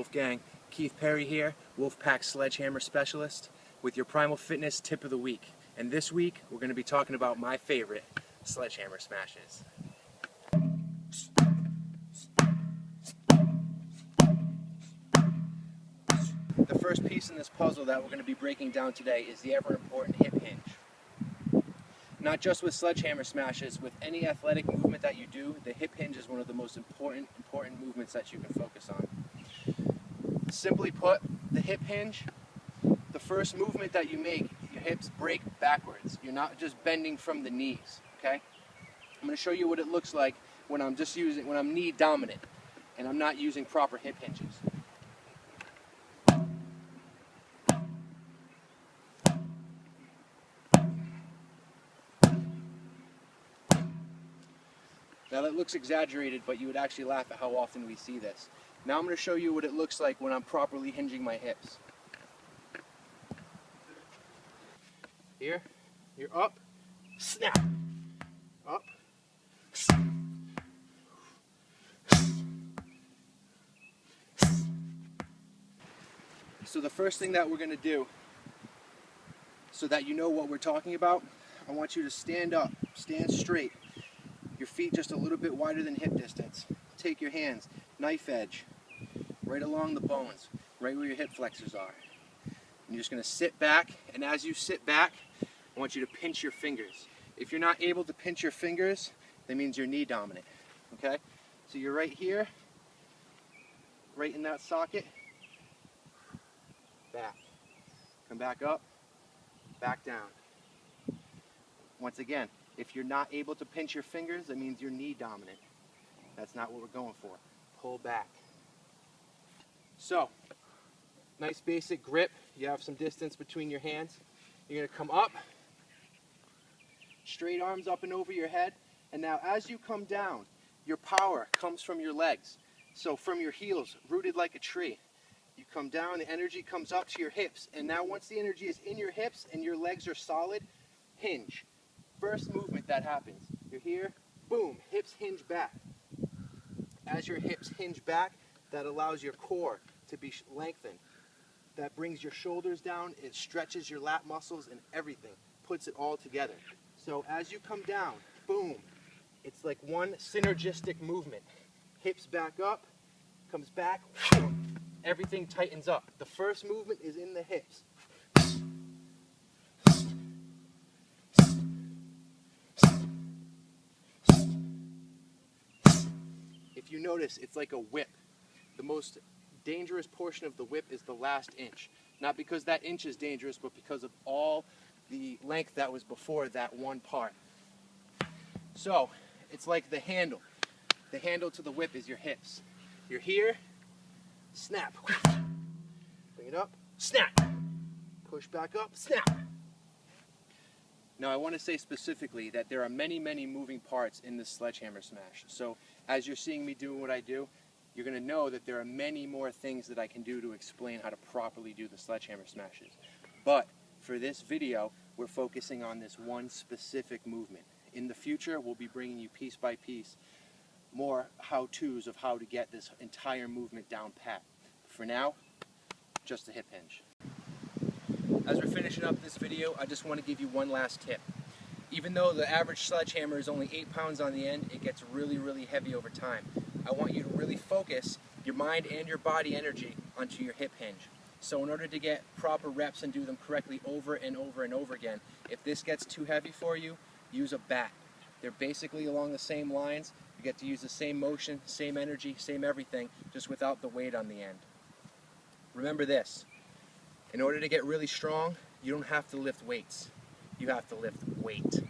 Wolfgang, Keith Perry here, WolfPack Sledgehammer Specialist, with your Primal Fitness Tip of the Week. And this week, we're going to be talking about my favorite sledgehammer smashes. The first piece in this puzzle that we're going to be breaking down today is the ever-important hip hinge. Not just with sledgehammer smashes, with any athletic movement that you do, the hip hinge is one of the most important movements that you can focus on. Simply put, the hip hinge, the first movement that you make, your hips break backwards. You're not just bending from the knees, okay? I'm going to show you what it looks like when I'm knee dominant and I'm not using proper hip hinges. Now that looks exaggerated, but you would actually laugh at how often we see this. Now I'm going to show you what it looks like when I'm properly hinging my hips. Here, you're up, snap, up, snap. So the first thing that we're going to do, so that you know what we're talking about, I want you to stand up, stand straight. Your feet just a little bit wider than hip distance. Take your hands, knife edge, right along the bones, right where your hip flexors are. And you're just going to sit back, and as you sit back, I want you to pinch your fingers. If you're not able to pinch your fingers, that means you're knee dominant, okay? So you're right here, right in that socket, back. Come back up, back down. Once again, if you're not able to pinch your fingers, that means you're knee dominant. That's not what we're going for. Pull back. So, nice basic grip. You have some distance between your hands. You're going to come up, straight arms up and over your head. And now as you come down, your power comes from your legs. So from your heels, rooted like a tree. You come down, the energy comes up to your hips. And now once the energy is in your hips and your legs are solid, hinge. First movement that happens. You're here, boom, hips hinge back. As your hips hinge back, that allows your core to be lengthened. That brings your shoulders down, it stretches your lat muscles and everything, puts it all together. So as you come down, boom, it's like one synergistic movement. Hips back up, comes back, everything tightens up. The first movement is in the hips. If you notice, it's like a whip. The most dangerous portion of the whip is the last inch. Not because that inch is dangerous, but because of all the length that was before that one part. So, it's like the handle. The handle to the whip is your hips. You're here, snap. Bring it up, snap. Push back up, snap. Now I want to say specifically that there are many moving parts in this sledgehammer smash. So as you're seeing me doing what I do, you're going to know that there are many more things that I can do to explain how to properly do the sledgehammer smashes. But for this video, we're focusing on this one specific movement. In the future, we'll be bringing you piece by piece more how-tos of how to get this entire movement down pat. For now, just a hip hinge. As we're finishing up this video, I just want to give you one last tip. Even though the average sledgehammer is only 8 pounds on the end, it gets really heavy over time. I want you to really focus your mind and your body energy onto your hip hinge. So in order to get proper reps and do them correctly over and over again, if this gets too heavy for you, use a bat. They're basically along the same lines. You get to use the same motion, same energy, same everything, just without the weight on the end. Remember this. In order to get really strong, you don't have to lift weights. You have to lift weight.